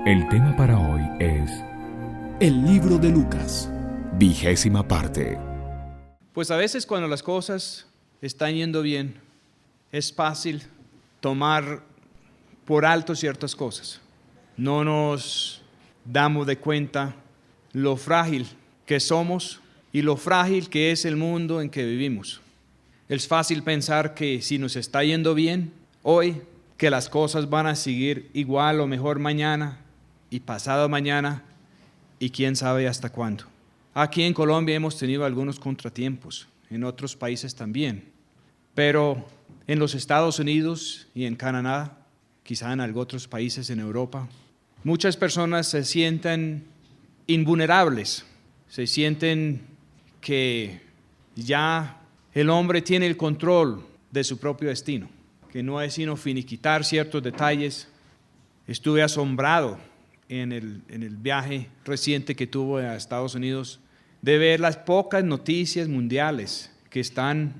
El tema para hoy es El libro de Lucas, 20ª parte. Pues a veces cuando las cosas están yendo bien, es fácil tomar por alto ciertas cosas. No nos damos de cuenta lo frágil que somos y lo frágil que es el mundo en que vivimos. Es fácil pensar que si nos está yendo bien hoy, que las cosas van a seguir igual o mejor mañana y pasado mañana y quién sabe hasta cuándo. Aquí en Colombia hemos tenido algunos contratiempos, en otros países también, pero en los Estados Unidos y en Canadá, quizá en algunos otros países en Europa, muchas personas se sienten invulnerables, se sienten que ya el hombre tiene el control de su propio destino, que no es sino finiquitar ciertos detalles. Estuve asombrado en el viaje reciente que tuve a Estados Unidos de ver las pocas noticias mundiales que están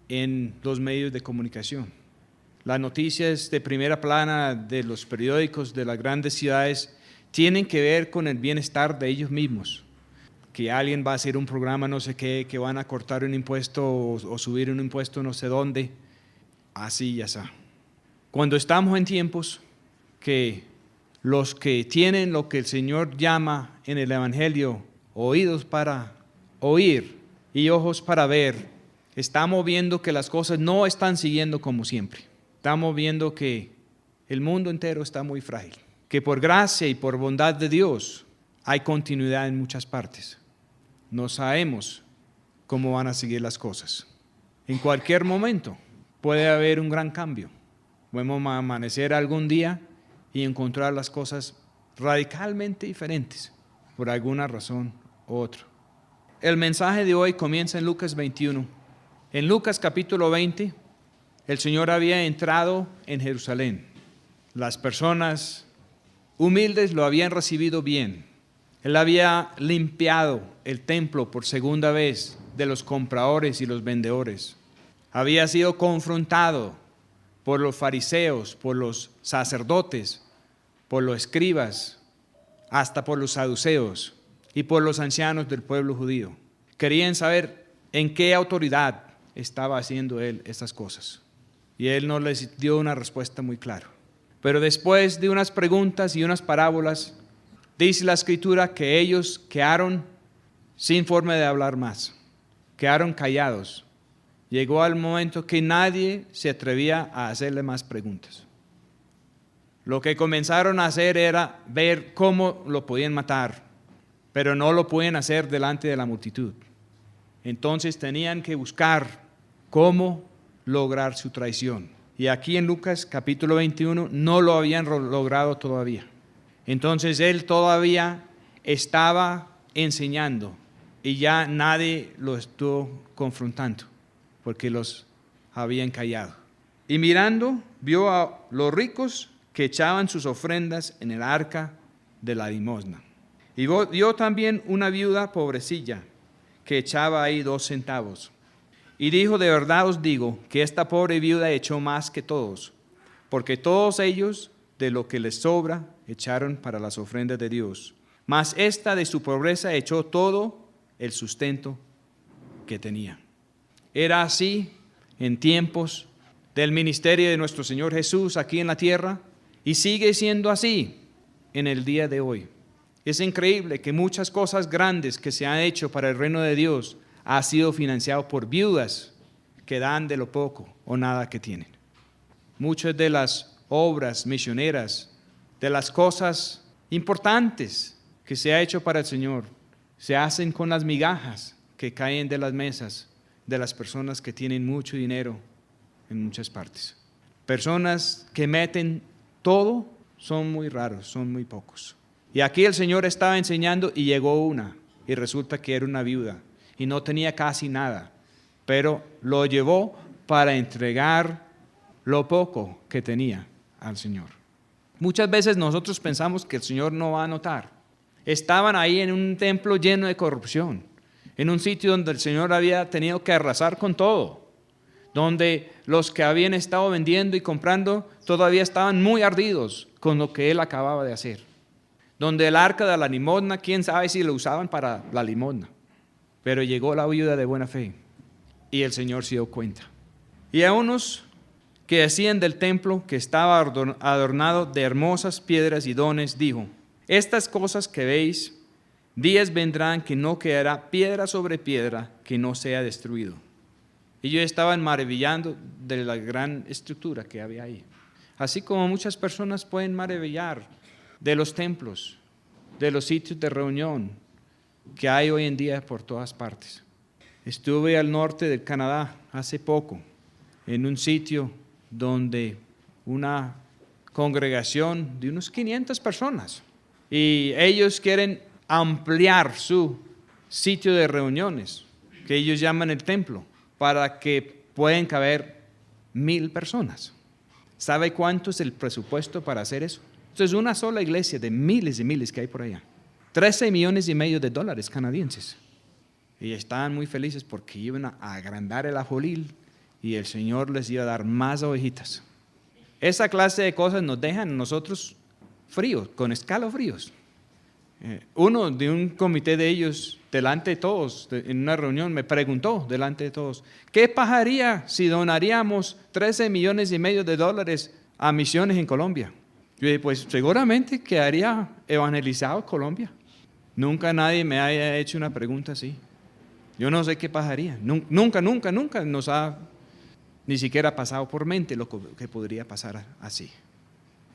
en los medios de comunicación. Las noticias de primera plana de los periódicos de las grandes ciudades tienen que ver con el bienestar de ellos mismos, que alguien va a hacer un programa no sé qué, que van a cortar un impuesto o subir un impuesto no sé dónde, así y así. Cuando estamos en tiempos que los que tienen lo que el Señor llama en el Evangelio oídos para oír y ojos para ver, estamos viendo que las cosas no están siguiendo como siempre. Estamos viendo que el mundo entero está muy frágil, que por gracia y por bondad de Dios hay continuidad en muchas partes. No sabemos cómo van a seguir las cosas. En cualquier momento puede haber un gran cambio. Podemos amanecer algún día y encontrar las cosas radicalmente diferentes por alguna razón u otra. El mensaje de hoy comienza en Lucas 21. En Lucas capítulo 20, el Señor había entrado en Jerusalén. Las personas humildes lo habían recibido bien. Él había limpiado el templo por segunda vez de los compradores y los vendedores. Había sido confrontado por los fariseos, por los sacerdotes, por los escribas, hasta por los saduceos y por los ancianos del pueblo judío. Querían saber en qué autoridad estaba haciendo él estas cosas. Y él no les dio una respuesta muy clara. Pero después de unas preguntas y unas parábolas, dice la Escritura que ellos quedaron sin forma de hablar más, quedaron callados. Llegó al momento que nadie se atrevía a hacerle más preguntas. Lo que comenzaron a hacer era ver cómo lo podían matar, pero no lo pueden hacer delante de la multitud. Entonces tenían que buscar cómo lograr su traición. Y aquí en Lucas capítulo 21 no lo habían logrado todavía. Entonces él todavía estaba enseñando y ya nadie lo estuvo confrontando porque los habían callado. Y mirando, vio a los ricos que echaban sus ofrendas en el arca de la limosna. Y vio también una viuda pobrecilla que echaba ahí 2 centavos. Y dijo: de verdad os digo que esta pobre viuda echó más que todos, porque todos ellos de lo que les sobra echaron para las ofrendas de Dios. Mas esta de su pobreza echó todo el sustento que tenía. Era así en tiempos del ministerio de nuestro Señor Jesús aquí en la tierra y sigue siendo así en el día de hoy. Es increíble que muchas cosas grandes que se han hecho para el reino de Dios ha sido financiado por viudas que dan de lo poco o nada que tienen. Muchas de las obras misioneras, de las cosas importantes que se ha hecho para el Señor, se hacen con las migajas que caen de las mesas de las personas que tienen mucho dinero en muchas partes. Personas que meten todo son muy raros, son muy pocos. Y aquí el Señor estaba enseñando y llegó una, y resulta que era una viuda y no tenía casi nada, pero lo llevó para entregar lo poco que tenía al Señor. Muchas veces nosotros pensamos que el Señor no va a notar. Estaban ahí en un templo lleno de corrupción, en un sitio donde el Señor había tenido que arrasar con todo, donde los que habían estado vendiendo y comprando todavía estaban muy ardidos con lo que Él acababa de hacer. donde el arca de la limosna, quién sabe si lo usaban para la limosna, pero llegó la viuda de buena fe y el Señor se dio cuenta. Y a unos que decían del templo que estaba adornado de hermosas piedras y dones, dijo: estas cosas que veis, días vendrán que no quedará piedra sobre piedra que no sea destruido. Y ellos estaban maravillando de la gran estructura que había ahí. Así como muchas personas pueden maravillar de los templos, de los sitios de reunión que hay hoy en día por todas partes. Estuve al norte del Canadá hace poco, en un sitio donde una congregación de unos 500 personas, y ellos quieren ampliar su sitio de reuniones, que ellos llaman el templo, para que puedan caber 1,000 personas. ¿Sabe cuánto es el presupuesto para hacer eso? Esto es una sola iglesia de miles y miles que hay por allá. $13.5 millones canadienses. Y estaban muy felices porque iban a agrandar el ajolil y el Señor les iba a dar más ovejitas. Esa clase de cosas nos dejan a nosotros fríos, con escalofríos. Uno de un comité de ellos, delante de todos, en una reunión, me preguntó delante de todos: ¿qué pasaría si donaríamos $13.5 millones a misiones en Colombia? Yo dije: pues seguramente quedaría evangelizado Colombia. Nunca nadie me haya hecho una pregunta así. Yo no sé qué pasaría. Nunca nos ha ni siquiera pasado por mente lo que podría pasar así.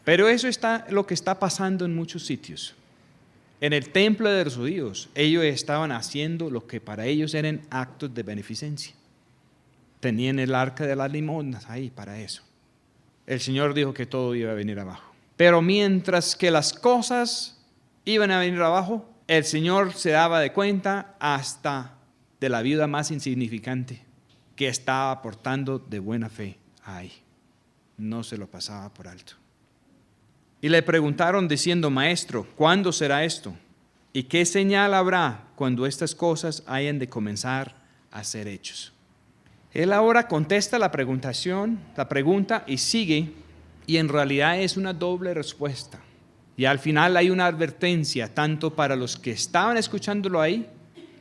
Pero eso está lo que está pasando en muchos sitios. En el templo de los judíos, ellos estaban haciendo lo que para ellos eran actos de beneficencia. Tenían el arca de las limosnas ahí para eso. El Señor dijo que todo iba a venir abajo. Pero mientras que las cosas iban a venir abajo, el Señor se daba de cuenta hasta de la viuda más insignificante que estaba aportando de buena fe ahí. No se lo pasaba por alto. Y le preguntaron diciendo: Maestro, ¿cuándo será esto? ¿Y qué señal habrá cuando estas cosas hayan de comenzar a ser hechos? Él ahora contesta la pregunta y sigue, y en realidad es una doble respuesta. Y al final hay una advertencia tanto para los que estaban escuchándolo ahí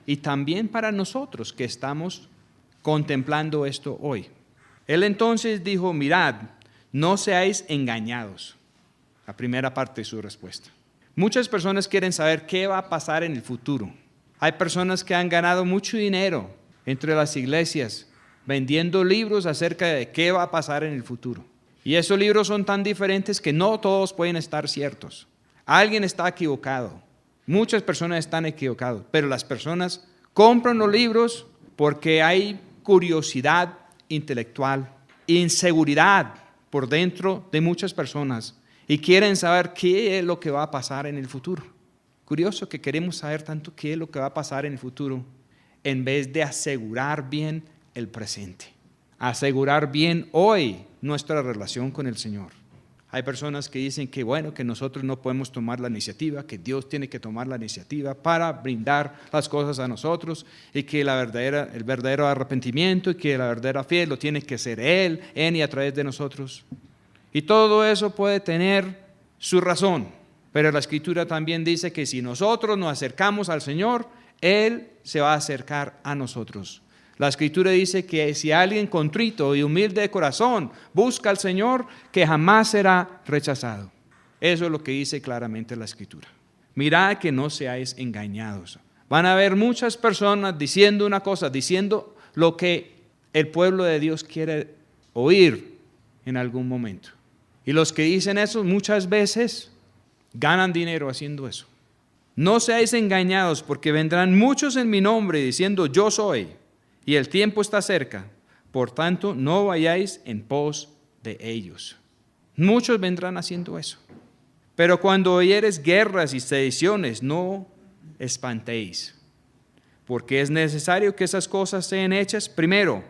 y también para nosotros que estamos contemplando esto hoy. Él entonces dijo: mirad, no seáis engañados. La primera parte de su respuesta. Muchas personas quieren saber qué va a pasar en el futuro. Hay personas que han ganado mucho dinero entre las iglesias vendiendo libros acerca de qué va a pasar en el futuro. Y esos libros son tan diferentes que no todos pueden estar ciertos. Alguien está equivocado. Muchas personas están equivocadas, pero las personas compran los libros porque hay curiosidad intelectual, inseguridad por dentro de muchas personas y quieren saber qué es lo que va a pasar en el futuro. Curioso que queremos saber tanto qué es lo que va a pasar en el futuro en vez de asegurar bien el presente, asegurar bien hoy nuestra relación con el Señor. Hay personas que dicen que bueno, que nosotros no podemos tomar la iniciativa, que Dios tiene que tomar la iniciativa para brindar las cosas a nosotros y que el verdadero arrepentimiento y que la verdadera fe lo tiene que ser Él, en y a través de nosotros. Y todo eso puede tener su razón, pero la Escritura también dice que si nosotros nos acercamos al Señor, Él se va a acercar a nosotros. La Escritura dice que si alguien contrito y humilde de corazón busca al Señor, que jamás será rechazado. Eso es lo que dice claramente la Escritura. Mirad que no seáis engañados. Van a haber muchas personas diciendo una cosa, diciendo lo que el pueblo de Dios quiere oír en algún momento. Y los que dicen eso muchas veces ganan dinero haciendo eso. No seáis engañados, porque vendrán muchos en mi nombre diciendo: yo soy, y el tiempo está cerca. Por tanto, no vayáis en pos de ellos. Muchos vendrán haciendo eso. Pero cuando oyeres guerras y sediciones, no espantéis, porque es necesario que esas cosas sean hechas primero,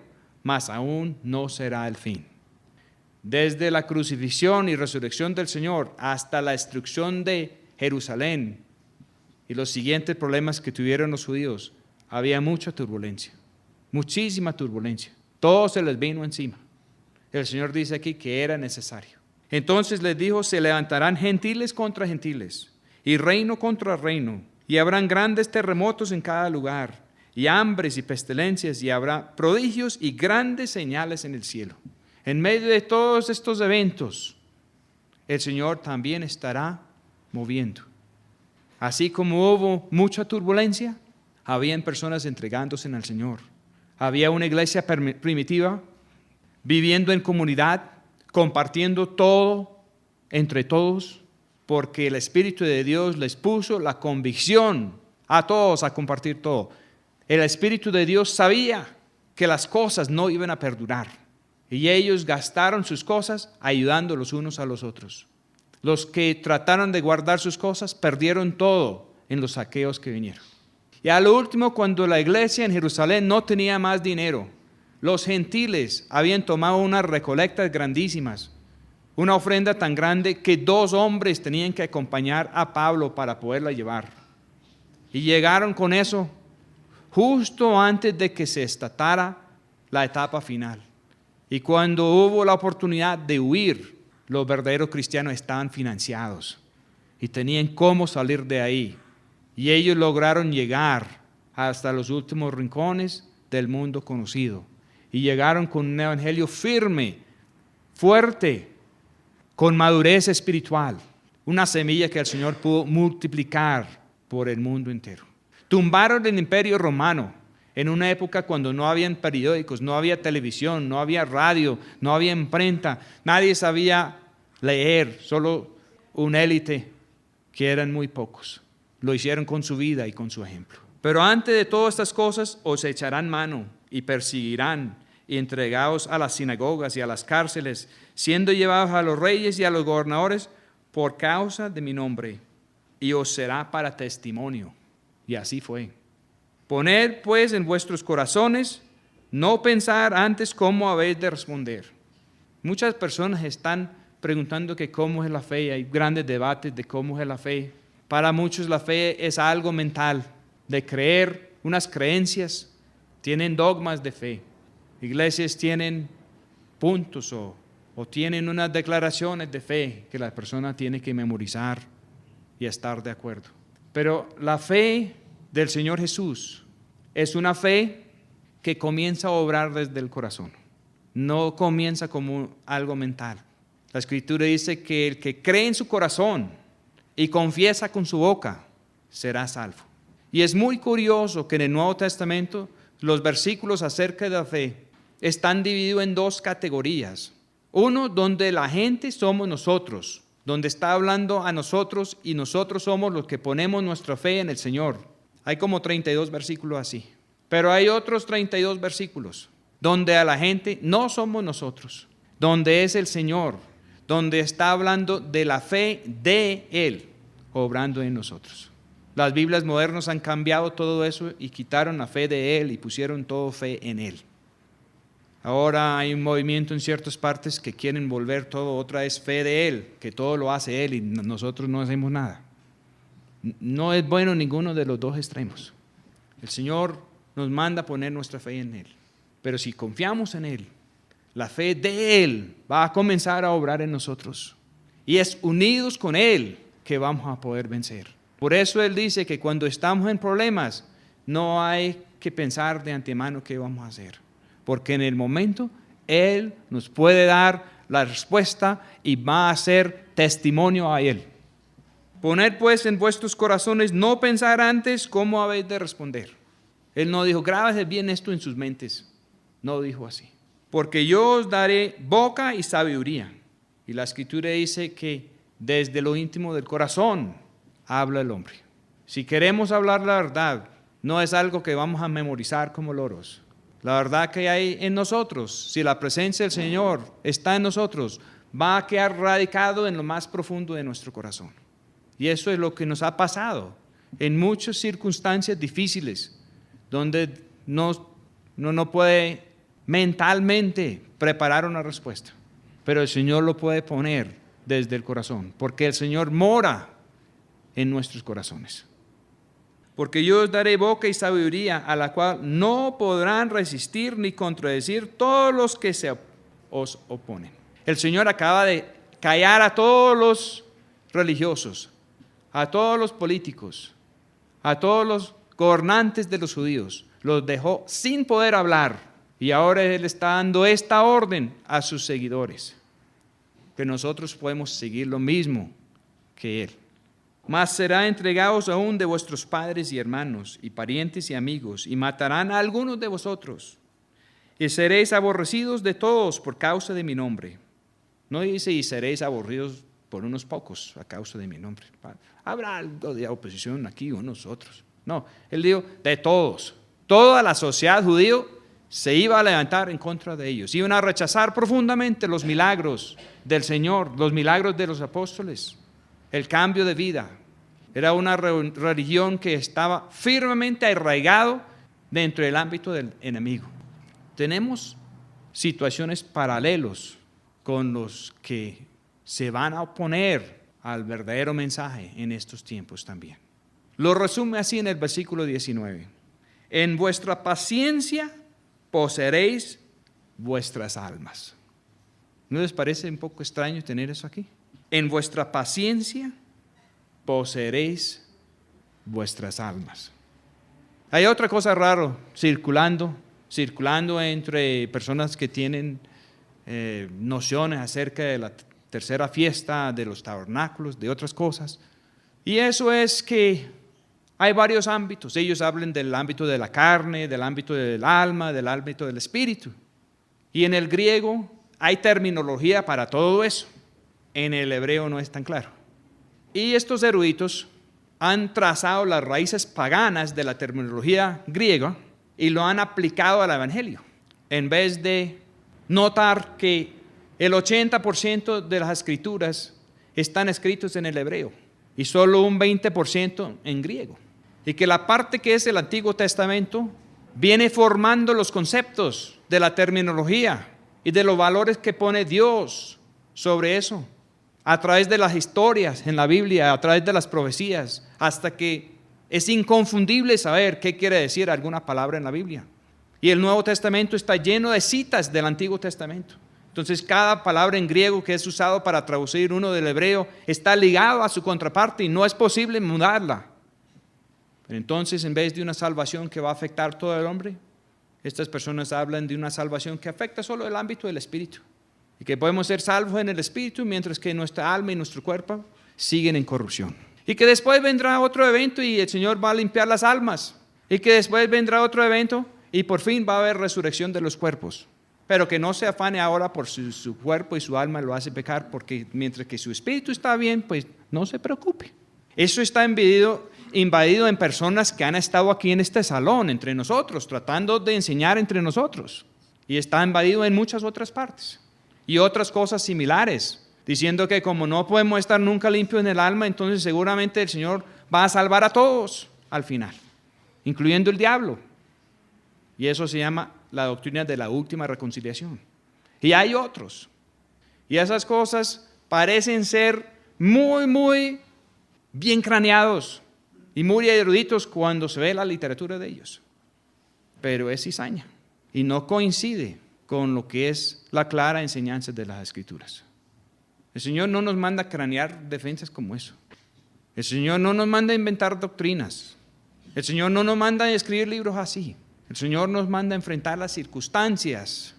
mas aún no será el fin. Desde la crucifixión y resurrección del Señor hasta la destrucción de Jerusalén y los siguientes problemas que tuvieron los judíos, había mucha turbulencia, muchísima turbulencia. Todo se les vino encima. El Señor dice aquí que era necesario. Entonces les dijo: se levantarán gentiles contra gentiles y reino contra reino, y habrán grandes terremotos en cada lugar, y hambres y pestilencias, y habrá prodigios y grandes señales en el cielo. En medio de todos estos eventos, el Señor también estará moviendo. Así como hubo mucha turbulencia, habían personas entregándose al Señor. Había una iglesia primitiva, viviendo en comunidad, compartiendo todo entre todos, porque el Espíritu de Dios les puso la convicción a todos a compartir todo. El Espíritu de Dios sabía que las cosas no iban a perdurar, y ellos gastaron sus cosas ayudando los unos a los otros. Los que trataron de guardar sus cosas perdieron todo en los saqueos que vinieron. Y al último, cuando la iglesia en Jerusalén no tenía más dinero, los gentiles habían tomado unas recolectas grandísimas, una ofrenda tan grande que 2 hombres tenían que acompañar a Pablo para poderla llevar. Y llegaron con eso justo antes de que se estatara la etapa final. Y cuando hubo la oportunidad de huir, los verdaderos cristianos estaban financiados y tenían cómo salir de ahí. Y ellos lograron llegar hasta los últimos rincones del mundo conocido. Y llegaron con un evangelio firme, fuerte, con madurez espiritual. Una semilla que el Señor pudo multiplicar por el mundo entero. Tumbaron el imperio romano en una época cuando no habían periódicos, no había televisión, no había radio, no había imprenta. Nadie sabía leer, solo una élite que eran muy pocos. Lo hicieron con su vida y con su ejemplo. Pero antes de todas estas cosas os echarán mano y perseguirán y entregados a las sinagogas y a las cárceles, siendo llevados a los reyes y a los gobernadores por causa de mi nombre, y os será para testimonio. Y así fue. Poned pues en vuestros corazones no pensar antes cómo habéis de responder. Muchas personas están preguntando que cómo es la fe, hay grandes debates de cómo es la fe. Para muchos la fe es algo mental, de creer unas creencias, tienen dogmas de fe. Iglesias tienen puntos o tienen unas declaraciones de fe que la persona tiene que memorizar y estar de acuerdo. Pero la fe del Señor Jesús es una fe que comienza a obrar desde el corazón. No comienza como algo mental. La Escritura dice que el que cree en su corazón y confiesa con su boca será salvo. Y es muy curioso que en el Nuevo Testamento los versículos acerca de la fe están divididos en 2 categorías. Uno donde la gente somos nosotros, donde está hablando a nosotros y nosotros somos los que ponemos nuestra fe en el Señor. Hay como 32 versículos así. Pero hay otros 32 versículos donde a la gente no somos nosotros, donde es el Señor, donde está hablando de la fe de Él, obrando en nosotros. Las Biblias modernas han cambiado todo eso y quitaron la fe de Él y pusieron todo fe en Él. Ahora hay un movimiento en ciertas partes que quieren volver todo otra vez fe de Él, que todo lo hace Él y nosotros no hacemos nada. No es bueno ninguno de los 2 extremos. El Señor nos manda a poner nuestra fe en Él. Pero si confiamos en Él, la fe de Él va a comenzar a obrar en nosotros. Y es unidos con Él que vamos a poder vencer. Por eso Él dice que cuando estamos en problemas, no hay que pensar de antemano qué vamos a hacer. Porque en el momento Él nos puede dar la respuesta y va a ser testimonio a Él. Poned pues en vuestros corazones no pensar antes cómo habéis de responder. Él no dijo, grábese bien esto en sus mentes. No dijo así. Porque yo os daré boca y sabiduría. Y la Escritura dice que desde lo íntimo del corazón habla el hombre. Si queremos hablar la verdad, no es algo que vamos a memorizar como loros. La verdad que hay en nosotros, si la presencia del Señor está en nosotros, va a quedar radicado en lo más profundo de nuestro corazón. Y eso es lo que nos ha pasado en muchas circunstancias difíciles, donde no puede mentalmente preparar una respuesta, pero el Señor lo puede poner desde el corazón, porque el Señor mora en nuestros corazones. Porque yo os daré boca y sabiduría, a la cual no podrán resistir ni contradecir todos los que se os oponen. El Señor acaba de callar a todos los religiosos, a todos los políticos, a todos los gobernantes de los judíos, los dejó sin poder hablar. Y ahora Él está dando esta orden a sus seguidores, que nosotros podemos seguir lo mismo que Él. Mas será entregados aún de vuestros padres y hermanos, y parientes y amigos, y matarán a algunos de vosotros, y seréis aborrecidos de todos por causa de mi nombre. No dice, y seréis aborrecidos por unos pocos a causa de mi nombre. Habrá algo de oposición aquí o nosotros. No, Él dijo, de todos. Toda la sociedad judía se iba a levantar en contra de ellos. Iban a rechazar profundamente los milagros del Señor, los milagros de los apóstoles, el cambio de vida. Era una religión que estaba firmemente arraigado dentro del ámbito del enemigo. Tenemos situaciones paralelas con los que se van a oponer al verdadero mensaje en estos tiempos también. Lo resume así en el versículo 19. En vuestra paciencia poseeréis vuestras almas. ¿No les parece un poco extraño tener eso aquí? En vuestra paciencia poseeréis vuestras almas. Hay otra cosa rara circulando entre personas que tienen nociones acerca de la tercera fiesta, de los tabernáculos, de otras cosas. Y eso es que hay varios ámbitos. Ellos hablan del ámbito de la carne, del ámbito del alma, del ámbito del espíritu. Y en el griego hay terminología para todo eso. En el hebreo no es tan claro. Y estos eruditos han trazado las raíces paganas de la terminología griega y lo han aplicado al evangelio. En vez de notar que el 80% de las escrituras están escritos en el hebreo y solo un 20% en griego. Y que la parte que es el Antiguo Testamento viene formando los conceptos de la terminología y de los valores que pone Dios sobre eso, a través de las historias en la Biblia, a través de las profecías, hasta que es inconfundible saber qué quiere decir alguna palabra en la Biblia. Y el Nuevo Testamento está lleno de citas del Antiguo Testamento. Entonces cada palabra en griego que es usado para traducir uno del hebreo está ligado a su contraparte y no es posible mudarla. Pero entonces, en vez de una salvación que va a afectar todo el hombre, estas personas hablan de una salvación que afecta solo el ámbito del espíritu. Y que podemos ser salvos en el espíritu mientras que nuestra alma y nuestro cuerpo siguen en corrupción. Y que después vendrá otro evento y el Señor va a limpiar las almas. Y que después vendrá otro evento y por fin va a haber resurrección de los cuerpos. Pero que no se afane ahora por su cuerpo y su alma lo hace pecar, porque mientras que su espíritu está bien, pues no se preocupe. Eso está invadido en personas que han estado aquí en este salón entre nosotros, tratando de enseñar entre nosotros. Y está invadido en muchas otras partes. Y otras cosas similares, diciendo que como no podemos estar nunca limpios en el alma, entonces seguramente el Señor va a salvar a todos al final, incluyendo el diablo. Y eso se llama la doctrina de la última reconciliación. Y hay otros. Y esas cosas parecen ser muy bien craneados y muy eruditos cuando se ve la literatura de ellos. Pero es cizaña y no coincide con lo que es la clara enseñanza de las Escrituras. El Señor no nos manda a cranear defensas como eso. El Señor no nos manda a inventar doctrinas. El Señor no nos manda a escribir libros así. El Señor nos manda a enfrentar las circunstancias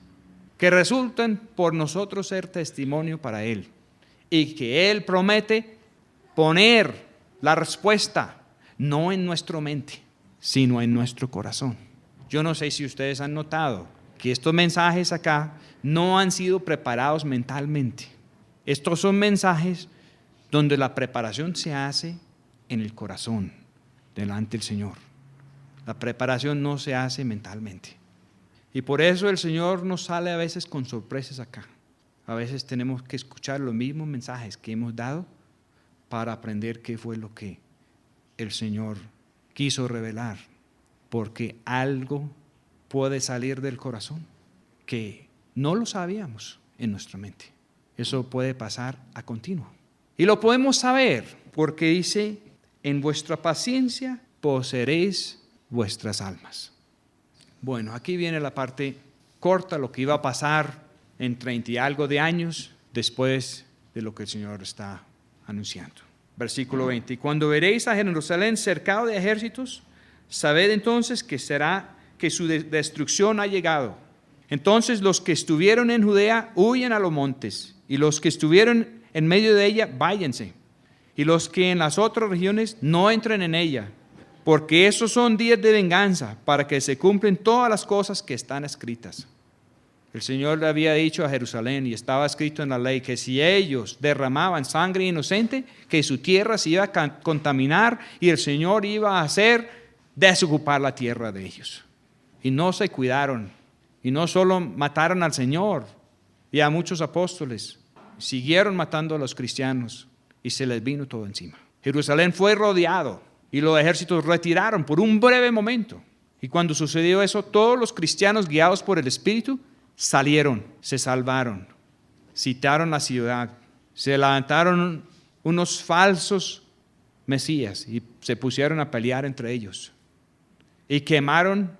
que resultan por nosotros ser testimonio para Él. Y que Él promete poner la respuesta no en nuestra mente, sino en nuestro corazón. Yo no sé si ustedes han notado que estos mensajes acá no han sido preparados mentalmente. Estos son mensajes donde la preparación se hace en el corazón, delante del Señor. La preparación no se hace mentalmente. Y por eso el Señor nos sale a veces con sorpresas acá. A veces tenemos que escuchar los mismos mensajes que hemos dado para aprender qué fue lo que el Señor quiso revelar. Porque algo puede salir del corazón que no lo sabíamos en nuestra mente. Eso puede pasar a continuo. Y lo podemos saber porque dice, en vuestra paciencia poseeréis vuestras almas. Bueno, aquí viene la parte corta, lo que iba a pasar en 30 y algo de años después de lo que el Señor está anunciando. Versículo 20. Y cuando veréis a Jerusalén cercado de ejércitos, sabed entonces que su destrucción ha llegado. Entonces los que estuvieron en Judea huyen a los montes, y los que estuvieron en medio de ella, váyanse. Y los que en las otras regiones no entren en ella, porque esos son días de venganza, para que se cumplen todas las cosas que están escritas. El Señor le había dicho a Jerusalén, y estaba escrito en la ley, que si ellos derramaban sangre inocente, que su tierra se iba a contaminar y el Señor iba a hacer desocupar la tierra de ellos. Y no se cuidaron, y no solo mataron al Señor y a muchos apóstoles, siguieron matando a los cristianos y se les vino todo encima. Jerusalén fue rodeado y los ejércitos retiraron por un breve momento. Y cuando sucedió eso, todos los cristianos guiados por el Espíritu salieron, se salvaron, citaron la ciudad, se levantaron unos falsos mesías y se pusieron a pelear entre ellos. Y quemaron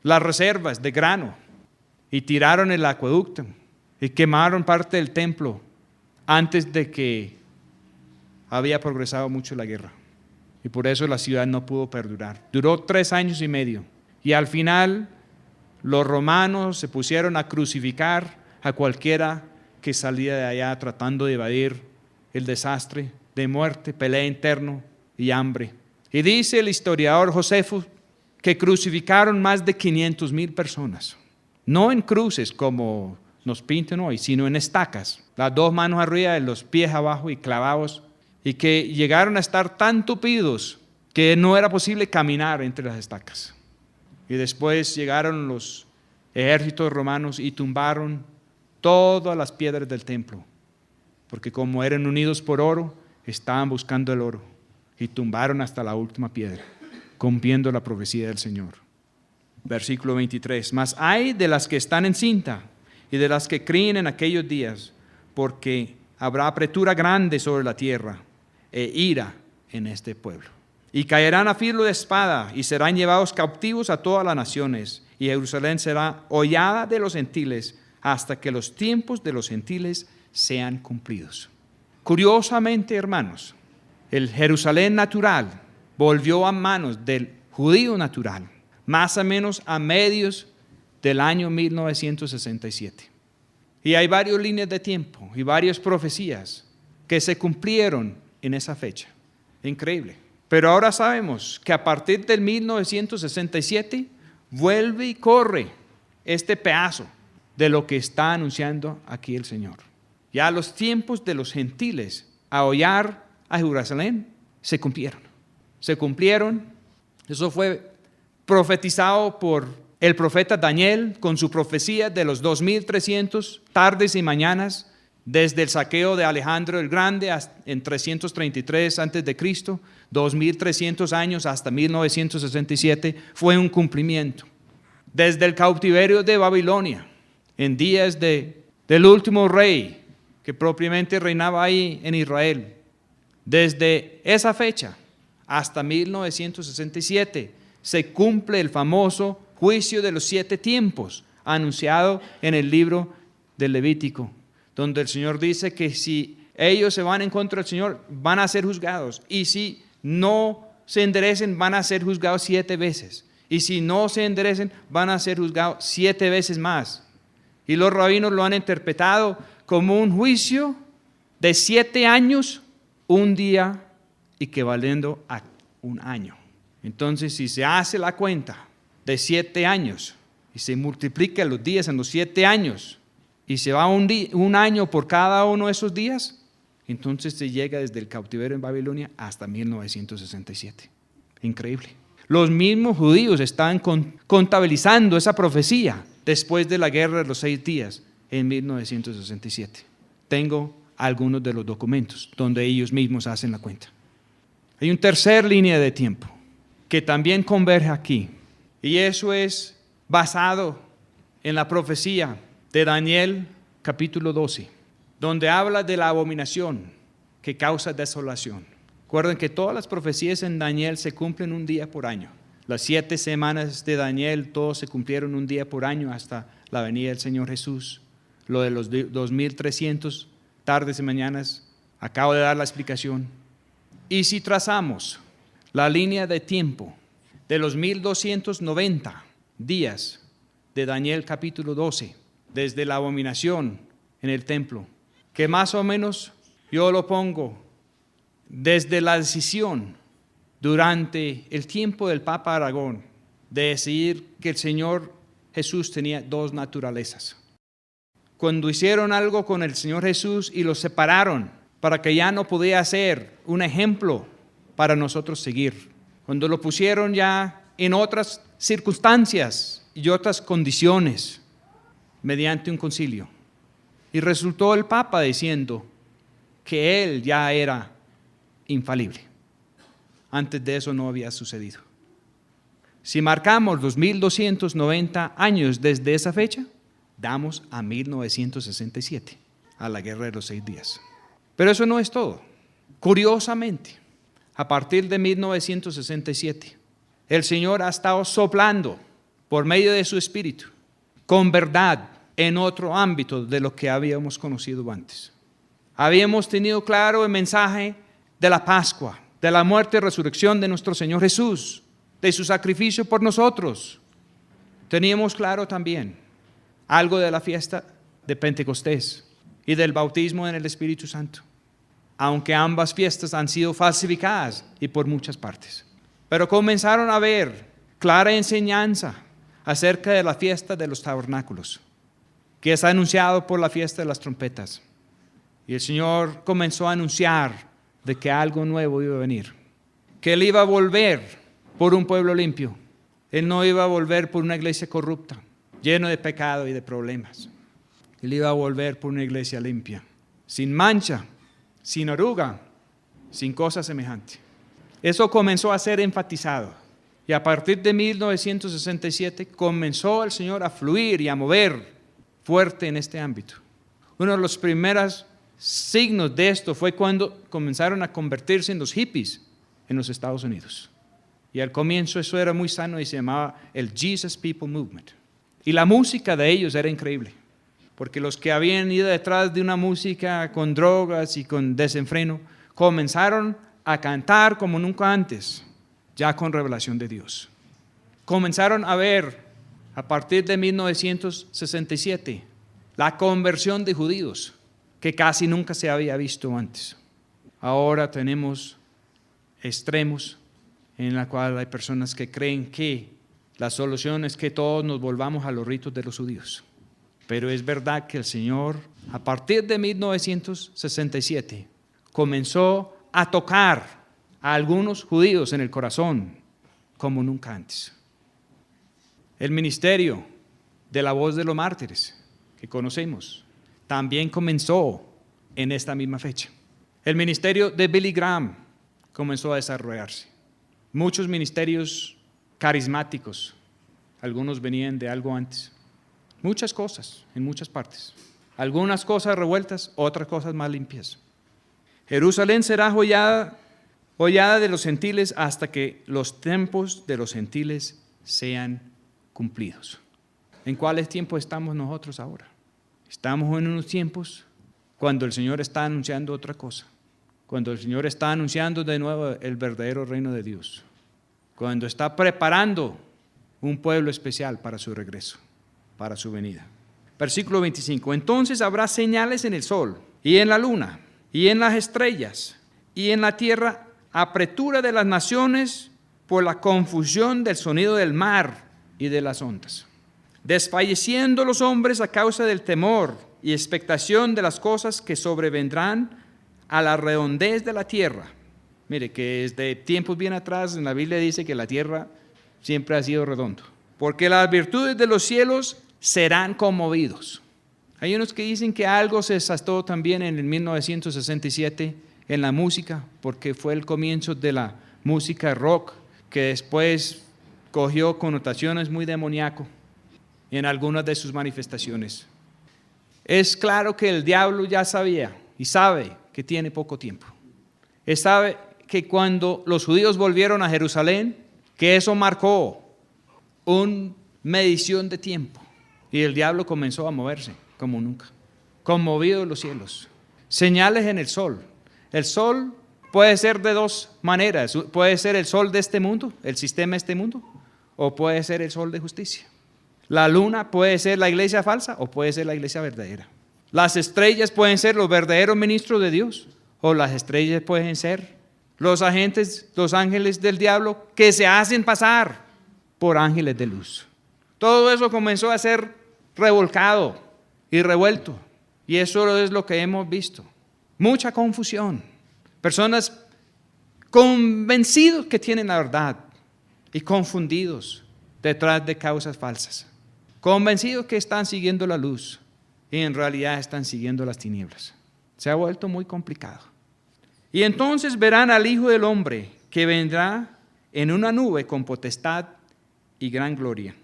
las reservas de grano y tiraron el acueducto y quemaron parte del templo antes de que había progresado mucho la guerra. Y por eso la ciudad no pudo perdurar. Duró 3 años y medio. Y al final los romanos se pusieron a crucificar a cualquiera que salía de allá tratando de evadir el desastre de muerte, pelea interno y hambre. Y dice el historiador Josefo que crucificaron más de 500,000 personas. No en cruces como nos pintan hoy, sino en estacas. Las 2 manos arriba y los pies abajo y clavados. Y que llegaron a estar tan tupidos que no era posible caminar entre las estacas. Y después llegaron los ejércitos romanos y tumbaron todas las piedras del templo, porque como eran unidos por oro, estaban buscando el oro y tumbaron hasta la última piedra, cumpliendo la profecía del Señor. Versículo 23. Mas hay de las que están encinta y de las que críen en aquellos días, porque habrá apretura grande sobre la tierra e ira en este pueblo. Y caerán a filo de espada y serán llevados cautivos a todas las naciones, y Jerusalén será hollada de los gentiles hasta que los tiempos de los gentiles sean cumplidos. Curiosamente, hermanos, el Jerusalén natural volvió a manos del judío natural, más o menos a medios del año 1967. Y hay varias líneas de tiempo y varias profecías que se cumplieron en esa fecha. Increíble. Pero ahora sabemos que a partir del 1967 vuelve y corre este pedazo de lo que está anunciando aquí el Señor. Ya los tiempos de los gentiles a hollar a Jerusalén se cumplieron. Se cumplieron. Eso fue profetizado por el profeta Daniel con su profecía de los 2300 tardes y mañanas desde el saqueo de Alejandro el Grande en 333 a.C., 2300 años hasta 1967, fue un cumplimiento. Desde el cautiverio de Babilonia, en días del último rey que propiamente reinaba ahí en Israel, desde esa fecha hasta 1967 se cumple el famoso juicio de los 7 tiempos anunciado en el libro del Levítico, donde el Señor dice que si ellos se van en contra del Señor, van a ser juzgados. Y si no se enderecen, van a ser juzgados 7 veces. Y si no se enderecen, van a ser juzgados 7 veces más. Y los rabinos lo han interpretado como un juicio de 7 años, un día equivaliendo a un año. Entonces, si se hace la cuenta de 7 años y se multiplica los días en los 7 años, y se va un año por cada uno de esos días, entonces se llega desde el cautiverio en Babilonia hasta 1967. Increíble. Los mismos judíos estaban contabilizando esa profecía después de la guerra de los 6 días en 1967. Tengo algunos de los documentos donde ellos mismos hacen la cuenta. Hay una tercera línea de tiempo que también converge aquí, y eso es basado en la profecía de Daniel capítulo 12, donde habla de la abominación que causa desolación. Recuerden que todas las profecías en Daniel se cumplen un día por año. Las 7 semanas de Daniel, todos se cumplieron un día por año hasta la venida del Señor Jesús. Lo de los 2300 tardes y mañanas, acabo de dar la explicación. Y si trazamos la línea de tiempo de los 1290 días de Daniel capítulo 12, desde la abominación en el templo, que más o menos yo lo pongo desde la decisión durante el tiempo del Papa Aragón de decidir que el Señor Jesús tenía dos naturalezas. Cuando hicieron algo con el Señor Jesús y lo separaron para que ya no podía ser un ejemplo para nosotros seguir. Cuando lo pusieron ya en otras circunstancias y otras condiciones mediante un concilio. Y resultó el Papa diciendo que él ya era infalible. Antes de eso no había sucedido. Si marcamos los 1290 años desde esa fecha, damos a 1967, a la Guerra de los 6 días. Pero eso no es todo. Curiosamente, a partir de 1967, el Señor ha estado soplando por medio de su Espíritu con verdad en otro ámbito de lo que habíamos conocido antes. Habíamos tenido claro el mensaje de la Pascua, de la muerte y resurrección de nuestro Señor Jesús, de su sacrificio por nosotros. Teníamos claro también algo de la fiesta de Pentecostés y del bautismo en el Espíritu Santo, aunque ambas fiestas han sido falsificadas y por muchas partes. Pero comenzaron a ver clara enseñanza acerca de la fiesta de los tabernáculos, que es anunciado por la fiesta de las trompetas. Y el Señor comenzó a anunciar de que algo nuevo iba a venir, que Él iba a volver por un pueblo limpio. Él no iba a volver por una iglesia corrupta, lleno de pecado y de problemas. Él iba a volver por una iglesia limpia, sin mancha, sin arruga, sin cosa semejante. Eso comenzó a ser enfatizado. Y a partir de 1967 comenzó el Señor a fluir y a mover fuerte en este ámbito. Uno de los primeros signos de esto fue cuando comenzaron a convertirse en los hippies en los Estados Unidos. Y al comienzo eso era muy sano y se llamaba el Jesus People Movement. Y la música de ellos era increíble, porque los que habían ido detrás de una música con drogas y con desenfreno, comenzaron a cantar como nunca antes, ya con revelación de Dios. Comenzaron a ver, a partir de 1967, la conversión de judíos, que casi nunca se había visto antes. Ahora tenemos extremos en la cual hay personas que creen que la solución es que todos nos volvamos a los ritos de los judíos. Pero es verdad que el Señor, a partir de 1967, comenzó a tocar a algunos judíos en el corazón como nunca antes. El ministerio de la voz de los mártires que conocemos también comenzó en esta misma fecha. El ministerio de Billy Graham comenzó a desarrollarse. Muchos ministerios carismáticos, algunos venían de algo antes. Muchas cosas, en muchas partes. Algunas cosas revueltas, otras cosas más limpias. Jerusalén será hollada de los gentiles hasta que los tiempos de los gentiles sean cumplidos. ¿En cuáles tiempos estamos nosotros ahora? Estamos en unos tiempos cuando el Señor está anunciando otra cosa. Cuando el Señor está anunciando de nuevo el verdadero reino de Dios. Cuando está preparando un pueblo especial para su regreso, para su venida. Versículo 25. Entonces habrá señales en el sol y en la luna y en las estrellas y en la tierra, apretura de las naciones por la confusión del sonido del mar y de las ondas. Desfalleciendo los hombres a causa del temor y expectación de las cosas que sobrevendrán a la redondez de la tierra. Mire que desde tiempos bien atrás en la Biblia dice que la tierra siempre ha sido redondo. Porque las virtudes de los cielos serán conmovidos. Hay unos que dicen que algo se desató también en el 1967 en la música, porque fue el comienzo de la música rock, que después cogió connotaciones muy demoníaco en algunas de sus manifestaciones. Es claro que el diablo ya sabía y sabe que tiene poco tiempo. Él sabe que cuando los judíos volvieron a Jerusalén, que eso marcó una medición de tiempo. Y el diablo comenzó a moverse como nunca, conmovido los cielos. Señales en el sol. El sol puede ser de dos maneras. Puede ser el sol de este mundo, el sistema de este mundo, o puede ser el sol de justicia. La luna puede ser la iglesia falsa o puede ser la iglesia verdadera. Las estrellas pueden ser los verdaderos ministros de Dios, o las estrellas pueden ser los agentes, los ángeles del diablo que se hacen pasar por ángeles de luz. Todo eso comenzó a ser revolcado y revuelto, y eso es lo que hemos visto. Mucha confusión. Personas convencidos que tienen la verdad y confundidos detrás de causas falsas. Convencidos que están siguiendo la luz y en realidad están siguiendo las tinieblas. Se ha vuelto muy complicado. Y entonces verán al Hijo del Hombre que vendrá en una nube con potestad y gran gloria.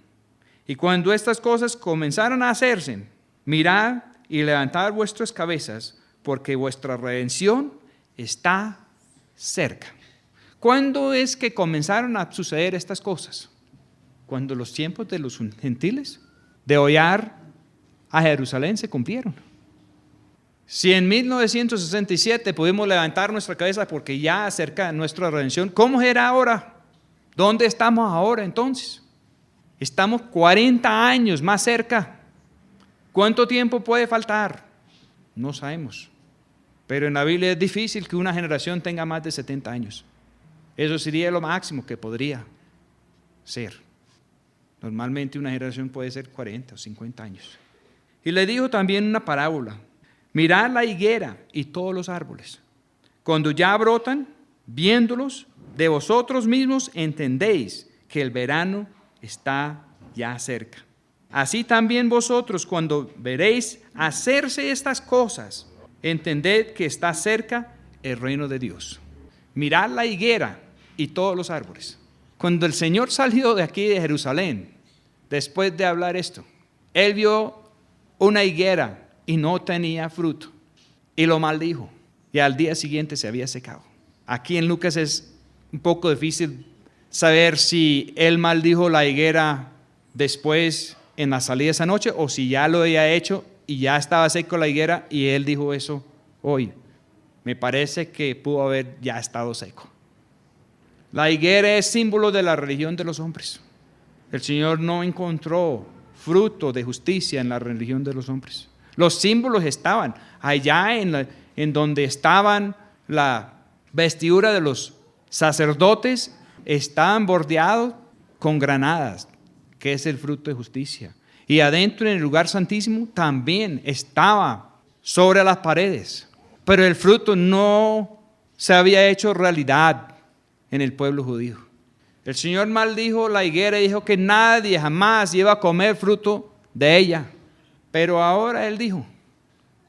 Y cuando estas cosas comenzaran a hacerse, mirad y levantad vuestras cabezas, porque vuestra redención está cerca. ¿Cuándo es que comenzaron a suceder estas cosas? Cuando los tiempos de los gentiles de hollar a Jerusalén se cumplieron. Si en 1967 pudimos levantar nuestra cabeza porque ya acerca nuestra redención, ¿cómo era ahora? ¿Dónde estamos ahora entonces? Estamos 40 años más cerca. ¿Cuánto tiempo puede faltar? No sabemos. Pero en la Biblia es difícil que una generación tenga más de 70 años. Eso sería lo máximo que podría ser. Normalmente una generación puede ser 40 o 50 años. Y le dijo también una parábola. Mirad la higuera y todos los árboles. Cuando ya brotan, viéndolos, de vosotros mismos entendéis que el verano está ya cerca. Así también vosotros, cuando veréis hacerse estas cosas, entended que está cerca el reino de Dios. Mirad la higuera y todos los árboles. Cuando el Señor salió de aquí de Jerusalén, después de hablar esto, Él vio una higuera y no tenía fruto, y lo maldijo, y al día siguiente se había secado. Aquí en Lucas es un poco difícil saber si Él maldijo la higuera después en la salida de esa noche, o si ya lo había hecho y ya estaba seco la higuera y Él dijo eso hoy. Me parece que pudo haber ya estado seco. La higuera es símbolo de la religión de los hombres. El Señor no encontró fruto de justicia en la religión de los hombres. Los símbolos estaban allá en donde estaban la vestidura de los sacerdotes, estaban bordeados con granadas, que es el fruto de justicia. Y adentro en el lugar santísimo también estaba sobre las paredes. Pero el fruto no se había hecho realidad en el pueblo judío. El Señor maldijo la higuera y dijo que nadie jamás iba a comer fruto de ella. Pero ahora Él dijo,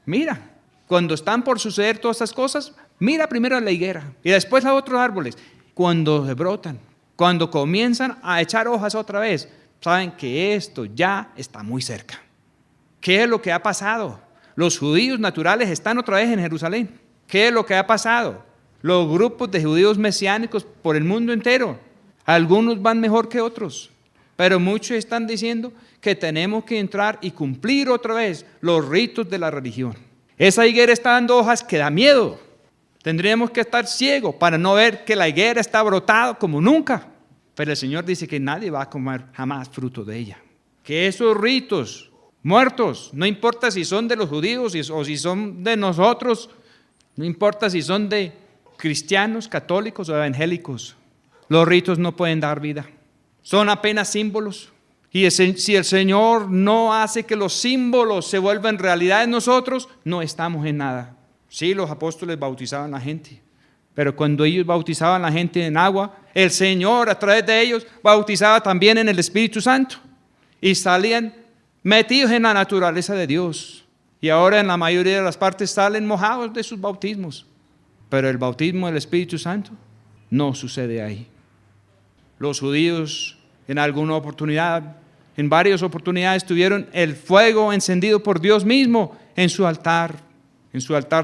mira, cuando están por suceder todas estas cosas, mira primero la higuera y después a otros árboles. Cuando se brotan, cuando comienzan a echar hojas otra vez, saben que esto ya está muy cerca. ¿Qué es lo que ha pasado? Los judíos naturales están otra vez en Jerusalén. ¿Qué es lo que ha pasado? Los grupos de judíos mesiánicos por el mundo entero. Algunos van mejor que otros, pero muchos están diciendo que tenemos que entrar y cumplir otra vez los ritos de la religión. Esa higuera está dando hojas que da miedo. Tendríamos que estar ciegos para no ver que la higuera está brotada como nunca. Pero el Señor dice que nadie va a comer jamás fruto de ella. Que esos ritos muertos, no importa si son de los judíos o si son de nosotros, no importa si son de cristianos, católicos o evangélicos, los ritos no pueden dar vida. Son apenas símbolos. Y si el Señor no hace que los símbolos se vuelvan realidad en nosotros, no estamos en nada. Sí, los apóstoles bautizaban a la gente, pero cuando ellos bautizaban a la gente en agua, el Señor a través de ellos bautizaba también en el Espíritu Santo y salían metidos en la naturaleza de Dios. Y ahora en la mayoría de las partes salen mojados de sus bautismos, pero el bautismo del Espíritu Santo no sucede ahí. Los judíos en alguna oportunidad, en varias oportunidades tuvieron el fuego encendido por Dios mismo en su altar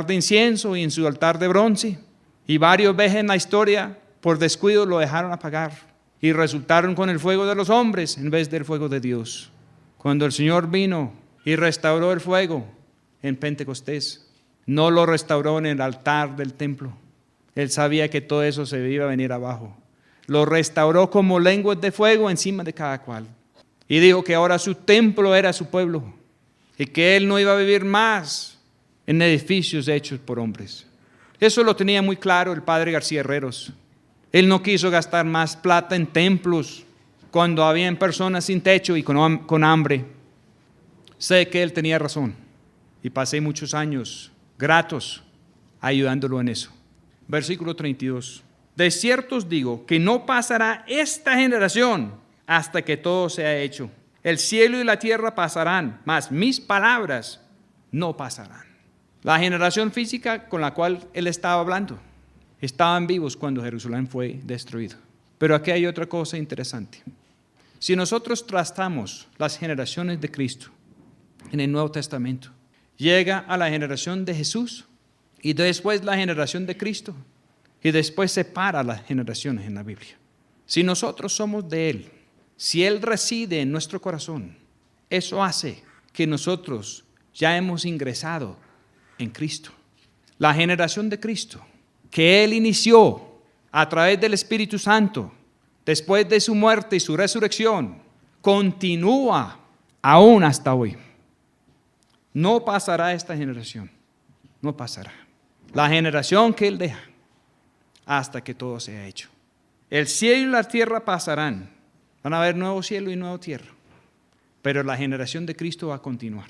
de incienso y en su altar de bronce. Y varias veces en la historia, por descuido, lo dejaron apagar y resultaron con el fuego de los hombres en vez del fuego de Dios. Cuando el Señor vino y restauró el fuego en Pentecostés, no lo restauró en el altar del templo, Él sabía que todo eso se iba a venir abajo. Lo restauró como lenguas de fuego encima de cada cual. Y dijo que ahora su templo era su pueblo y que él no iba a vivir más en edificios hechos por hombres. Eso lo tenía muy claro el padre García Herreros. Él no quiso gastar más plata en templos cuando habían personas sin techo y con hambre. Sé que él tenía razón y pasé muchos años gratos ayudándolo en eso. Versículo 32. De cierto os digo que no pasará esta generación hasta que todo sea hecho. El cielo y la tierra pasarán, mas mis palabras no pasarán. La generación física con la cual él estaba hablando estaban vivos cuando Jerusalén fue destruido. Pero aquí hay otra cosa interesante. Si nosotros trazamos las generaciones de Cristo en el Nuevo Testamento, llega a la generación de Jesús y después la generación de Cristo y después separa las generaciones en la Biblia. Si nosotros somos de Él, si Él reside en nuestro corazón, eso hace que nosotros ya hemos ingresado en Cristo. La generación de Cristo que Él inició a través del Espíritu Santo después de su muerte y su resurrección continúa aún hasta hoy. No pasará esta generación, no pasará. La generación que Él deja hasta que todo sea hecho. El cielo y la tierra pasarán, van a haber nuevo cielo y nueva tierra, pero la generación de Cristo va a continuar.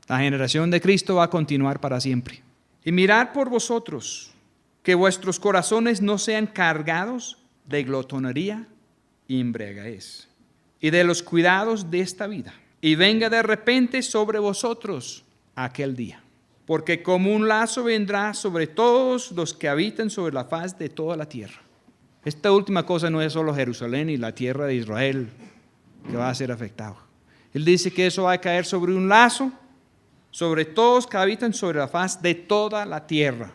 La generación de Cristo va a continuar para siempre. Y mirad por vosotros que vuestros corazones no sean cargados de glotonería y embriaguez y de los cuidados de esta vida, y venga de repente sobre vosotros aquel día. Porque como un lazo vendrá sobre todos los que habitan sobre la faz de toda la tierra. Esta última cosa no es solo Jerusalén y la tierra de Israel que va a ser afectado. Él dice que eso va a caer sobre un lazo, sobre todos que habitan sobre la faz de toda la tierra.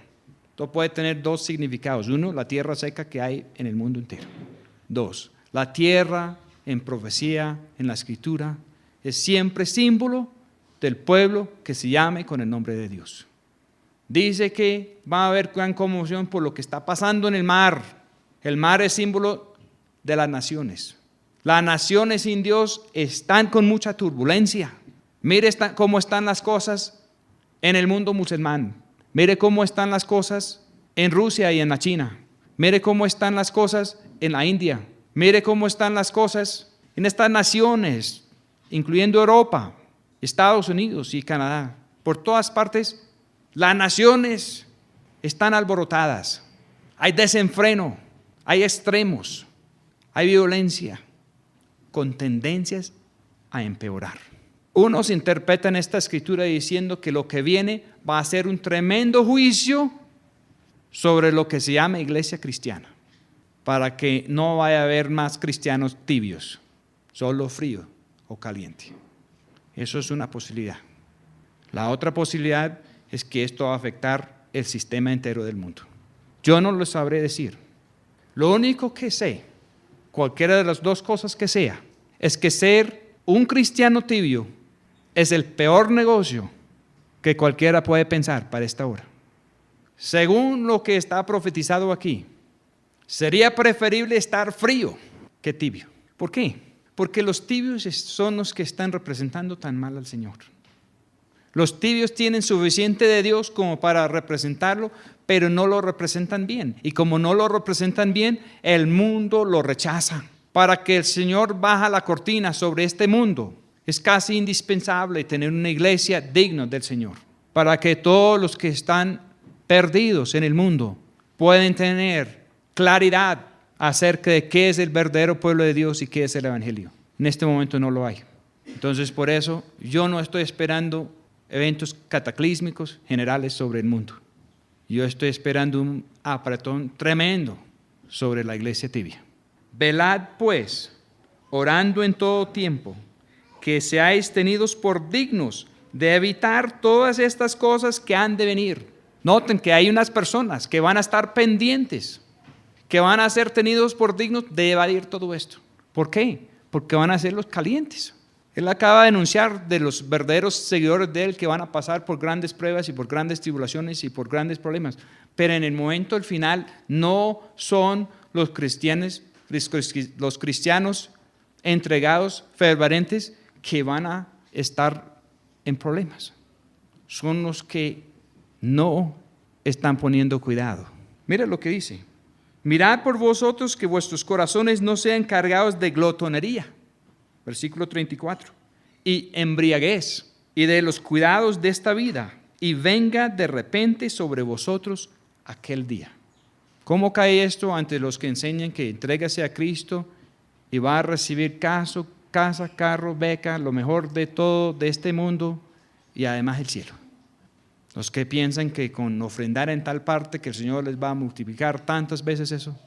Esto puede tener dos significados. Uno, la tierra seca que hay en el mundo entero. Dos, la tierra en profecía, en la escritura, es siempre símbolo del pueblo que se llame con el nombre de Dios. Dice que va a haber gran conmoción por lo que está pasando en el mar. El mar es símbolo de las naciones. Las naciones sin Dios están con mucha turbulencia. Mire cómo están las cosas en el mundo musulmán. Mire cómo están las cosas en Rusia y en la China. Mire cómo están las cosas en la India. Mire cómo están las cosas en estas naciones, incluyendo Europa, Estados Unidos y Canadá. Por todas partes, las naciones están alborotadas. Hay desenfreno, hay extremos, hay violencia, con tendencias a empeorar. Unos interpretan esta escritura diciendo que lo que viene va a ser un tremendo juicio sobre lo que se llama iglesia cristiana, para que no vaya a haber más cristianos tibios, solo frío o caliente. Eso es una posibilidad. La otra posibilidad es que esto va a afectar el sistema entero del mundo. Yo no lo sabré decir. Lo único que sé, cualquiera de las dos cosas que sea, es que ser un cristiano tibio es el peor negocio que cualquiera puede pensar para esta hora. Según lo que está profetizado aquí, sería preferible estar frío que tibio. ¿Por qué? Porque los tibios son los que están representando tan mal al Señor. Los tibios tienen suficiente de Dios como para representarlo, pero no lo representan bien. Y como no lo representan bien, el mundo lo rechaza. Para que el Señor baja la cortina sobre este mundo, es casi indispensable tener una iglesia digna del Señor. Para que todos los que están perdidos en el mundo puedan tener claridad acerca de qué es el verdadero pueblo de Dios y qué es el Evangelio. En este momento no lo hay. Entonces, por eso yo no estoy esperando eventos cataclísmicos generales sobre el mundo. Yo estoy esperando un apretón tremendo sobre la iglesia tibia. Velad pues, orando en todo tiempo, que seáis tenidos por dignos de evitar todas estas cosas que han de venir. Noten que hay unas personas que van a estar pendientes, que van a ser tenidos por dignos de evadir todo esto. ¿Por qué? Porque van a ser los calientes. Él acaba de anunciar de los verdaderos seguidores de Él que van a pasar por grandes pruebas y por grandes tribulaciones y por grandes problemas. Pero en el momento del final no son los cristianos entregados, fervientes, que van a estar en problemas. Son los que no están poniendo cuidado. Mira lo que dice. Mirad por vosotros que vuestros corazones no sean cargados de glotonería. Versículo 34. Y embriaguez y de los cuidados de esta vida, y venga de repente sobre vosotros aquel día. ¿Cómo cae esto ante los que enseñan que entrégase a Cristo y va a recibir casa, carro, beca, lo mejor de todo de este mundo y además el cielo? Los que piensan que con ofrendar en tal parte que el Señor les va a multiplicar tantas veces eso.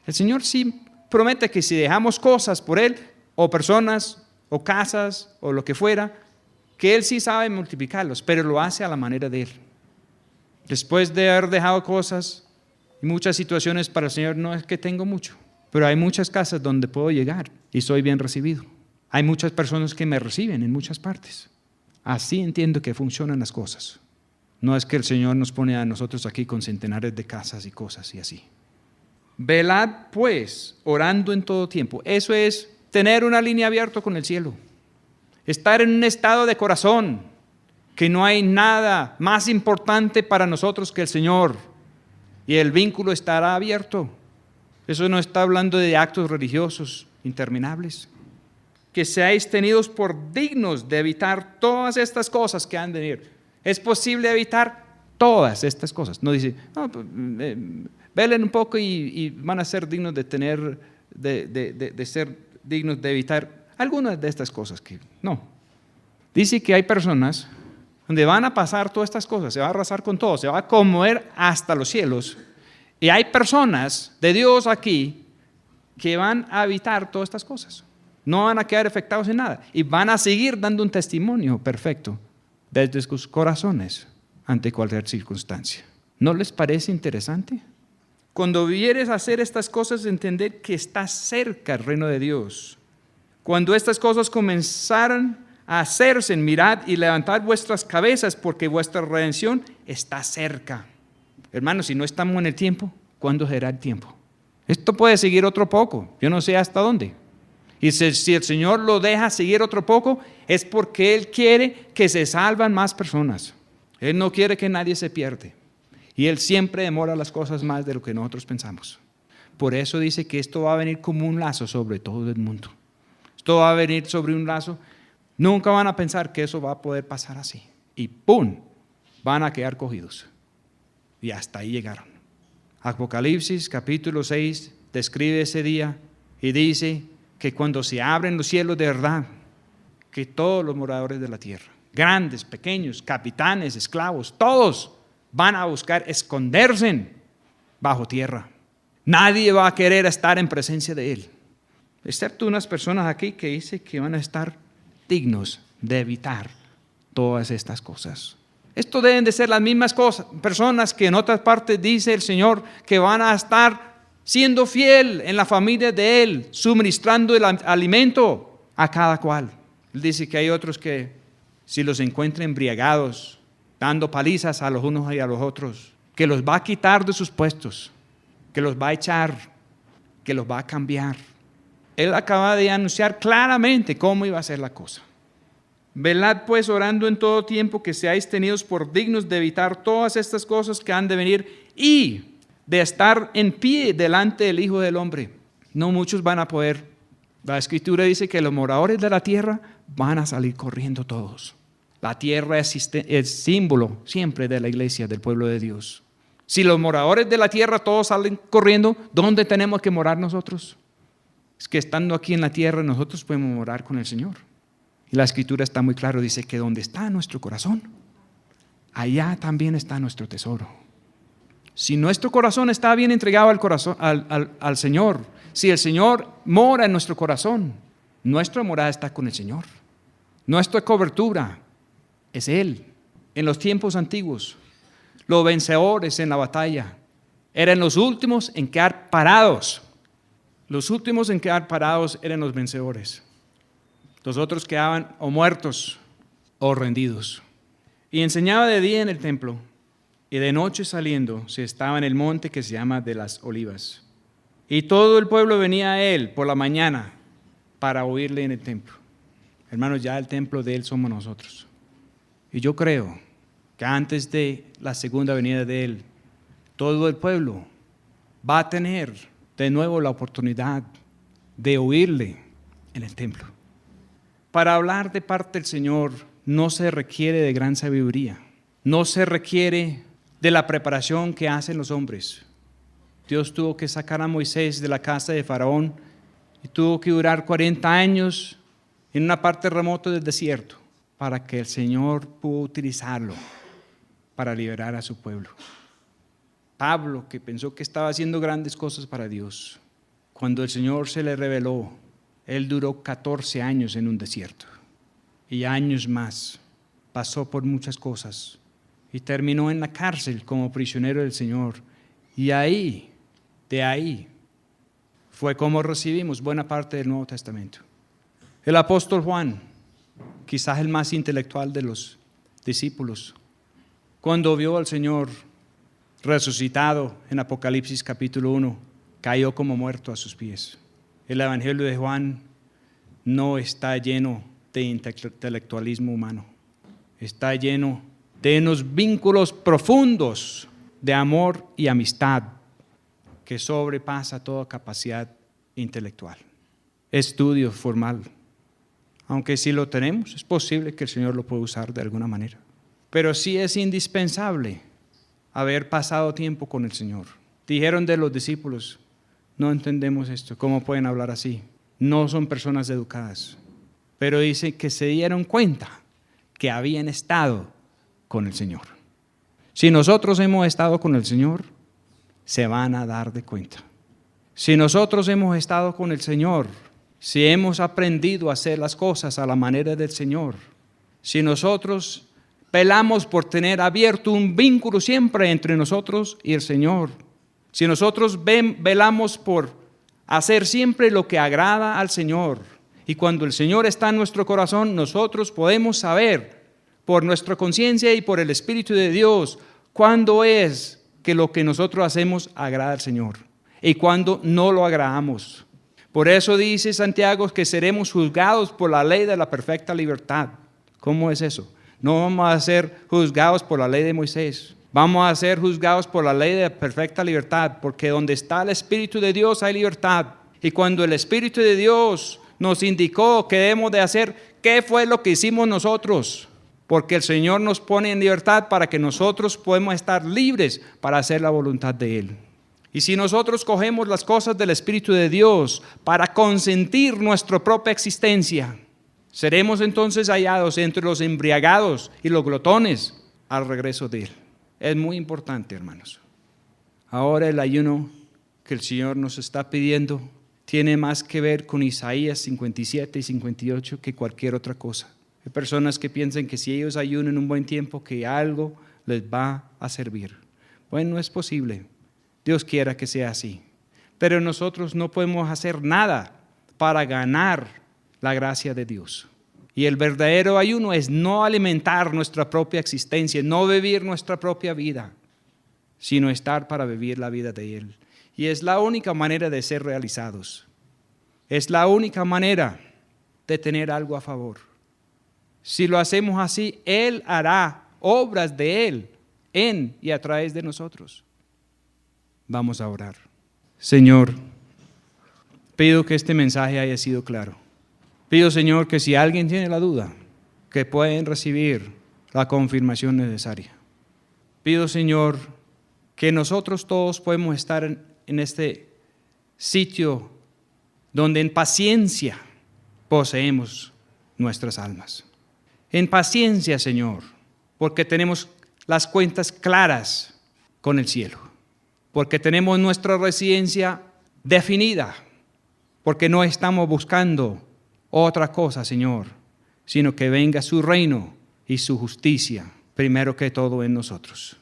El Señor sí promete que si dejamos cosas por Él, o personas, o casas, o lo que fuera, que Él sí sabe multiplicarlos, pero lo hace a la manera de Él. Después de haber dejado cosas y muchas situaciones para el Señor, no es que tengo mucho, pero hay muchas casas donde puedo llegar y soy bien recibido. Hay muchas personas que me reciben en muchas partes. Así entiendo que funcionan las cosas. No es que el Señor nos pone a nosotros aquí con centenares de casas y cosas y así. Velad pues, orando en todo tiempo. Eso es tener una línea abierta con el cielo. Estar en un estado de corazón, que no hay nada más importante para nosotros que el Señor. Y el vínculo estará abierto. Eso no está hablando de actos religiosos interminables. Que seáis tenidos por dignos de evitar todas estas cosas que han de venir. Es posible evitar todas estas cosas. No dice, no, pues, velen un poco y van a ser dignos de tener, de ser dignos de evitar algunas de estas cosas. Que no. Dice que hay personas donde van a pasar todas estas cosas, se va a arrasar con todo, se va a conmover hasta los cielos. Y hay personas de Dios aquí que van a evitar todas estas cosas. No van a quedar afectados en nada y van a seguir dando un testimonio perfecto desde sus corazones ante cualquier circunstancia. ¿No les parece interesante? Cuando vieres hacer estas cosas, entender que está cerca el reino de Dios. Cuando estas cosas comenzaran a hacerse, mirad y levantad vuestras cabezas, porque vuestra redención está cerca. Hermanos, si no estamos en el tiempo, ¿cuándo será el tiempo? Esto puede seguir otro poco, yo no sé hasta dónde. Y si el Señor lo deja seguir otro poco, es porque Él quiere que se salvan más personas. Él no quiere que nadie se pierda. Y Él siempre demora las cosas más de lo que nosotros pensamos. Por eso dice que esto va a venir como un lazo sobre todo el mundo. Esto va a venir sobre un lazo. Nunca van a pensar que eso va a poder pasar así. Y ¡pum! Van a quedar cogidos. Y hasta ahí llegaron. Apocalipsis capítulo 6 describe ese día y dice que cuando se abren los cielos de verdad, que todos los moradores de la tierra, grandes, pequeños, capitanes, esclavos, todos van a buscar esconderse bajo tierra. Nadie va a querer estar en presencia de Él, excepto unas personas aquí que dicen que van a estar dignos de evitar todas estas cosas. Esto deben de ser las mismas personas que en otras partes dice el Señor que van a estar siendo fiel en la familia de Él, suministrando el alimento a cada cual. Él dice que hay otros que si los encuentra embriagados, dando palizas a los unos y a los otros, que los va a quitar de sus puestos, que los va a echar, que los va a cambiar. Él acaba de anunciar claramente cómo iba a ser la cosa. Velad pues orando en todo tiempo que seáis tenidos por dignos de evitar todas estas cosas que han de venir y de estar en pie delante del Hijo del Hombre. No muchos van a poder. La Escritura dice que los moradores de la tierra van a salir corriendo todos. La tierra es símbolo siempre de la iglesia, del pueblo de Dios. Si los moradores de la tierra todos salen corriendo, ¿dónde tenemos que morar nosotros? Es que estando aquí en la tierra nosotros podemos morar con el Señor. Y la Escritura está muy claro, dice que donde está nuestro corazón, allá también está nuestro tesoro. Si nuestro corazón está bien entregado al Señor, si el Señor mora en nuestro corazón, nuestra morada está con el Señor. Nuestra cobertura es Él. En los tiempos antiguos, los vencedores en la batalla eran los últimos en quedar parados. Los últimos en quedar parados eran los vencedores. Los otros quedaban o muertos o rendidos. Y enseñaba de día en el templo, y de noche saliendo se estaba en el monte que se llama de las Olivas. Y todo el pueblo venía a él por la mañana para oírle en el templo. Hermanos, ya el templo de él somos nosotros. Y yo creo que antes de la segunda venida de él, todo el pueblo va a tener de nuevo la oportunidad de oírle en el templo. Para hablar de parte del Señor no se requiere de gran sabiduría, no se requiere de la preparación que hacen los hombres. Dios tuvo que sacar a Moisés de la casa de Faraón y tuvo que durar 40 años en una parte remota del desierto para que el Señor pudo utilizarlo para liberar a su pueblo. Pablo, que pensó que estaba haciendo grandes cosas para Dios, cuando el Señor se le reveló, él duró 14 años en un desierto y años más. Pasó por muchas cosas y terminó en la cárcel como prisionero del Señor. Y de ahí, fue como recibimos buena parte del Nuevo Testamento. El apóstol Juan, quizás el más intelectual de los discípulos, cuando vio al Señor resucitado en Apocalipsis capítulo 1, cayó como muerto a sus pies. El Evangelio de Juan no está lleno de intelectualismo humano, está lleno de unos vínculos profundos de amor y amistad que sobrepasa toda capacidad intelectual, estudio formal. Aunque si lo tenemos, es posible que el Señor lo pueda usar de alguna manera. Pero sí es indispensable haber pasado tiempo con el Señor. Dijeron de los discípulos, no entendemos esto, ¿cómo pueden hablar así? No son personas educadas. Pero dice que se dieron cuenta que habían estado con el Señor. Si nosotros hemos estado con el Señor, se van a dar de cuenta. Si nosotros hemos estado con el Señor, si hemos aprendido a hacer las cosas a la manera del Señor, si nosotros velamos por tener abierto un vínculo siempre entre nosotros y el Señor, si nosotros velamos por hacer siempre lo que agrada al Señor, y cuando el Señor está en nuestro corazón, nosotros podemos saber por nuestra conciencia y por el Espíritu de Dios cuándo es que lo que nosotros hacemos agrada al Señor y cuándo no lo agradamos. Por eso dice Santiago que seremos juzgados por la ley de la perfecta libertad. ¿Cómo es eso? No vamos a ser juzgados por la ley de Moisés. Vamos a ser juzgados por la ley de la perfecta libertad, porque donde está el Espíritu de Dios hay libertad. Y cuando el Espíritu de Dios nos indicó que debemos de hacer, ¿qué fue lo que hicimos nosotros? Porque el Señor nos pone en libertad para que nosotros podamos estar libres para hacer la voluntad de Él. Y si nosotros cogemos las cosas del Espíritu de Dios para consentir nuestra propia existencia, seremos entonces hallados entre los embriagados y los glotones al regreso de Él. Es muy importante, hermanos. Ahora el ayuno que el Señor nos está pidiendo tiene más que ver con Isaías 57 y 58 que cualquier otra cosa. Hay personas que piensan que si ellos ayunan un buen tiempo, que algo les va a servir. Bueno, no es posible. Dios quiera que sea así. Pero nosotros no podemos hacer nada para ganar la gracia de Dios. Y el verdadero ayuno es no alimentar nuestra propia existencia, no vivir nuestra propia vida, sino estar para vivir la vida de Él. Y es la única manera de ser realizados. Es la única manera de tener algo a favor. Si lo hacemos así, Él hará obras de Él en y a través de nosotros. Vamos a orar. Señor, pido que este mensaje haya sido claro. Pido, Señor, que si alguien tiene la duda, que pueden recibir la confirmación necesaria. Pido, Señor, que nosotros todos podemos estar en este sitio donde en paciencia poseemos nuestras almas. En paciencia, Señor, porque tenemos las cuentas claras con el cielo, porque tenemos nuestra residencia definida, porque no estamos buscando otra cosa, Señor, sino que venga su reino y su justicia, primero que todo en nosotros.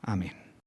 Amén.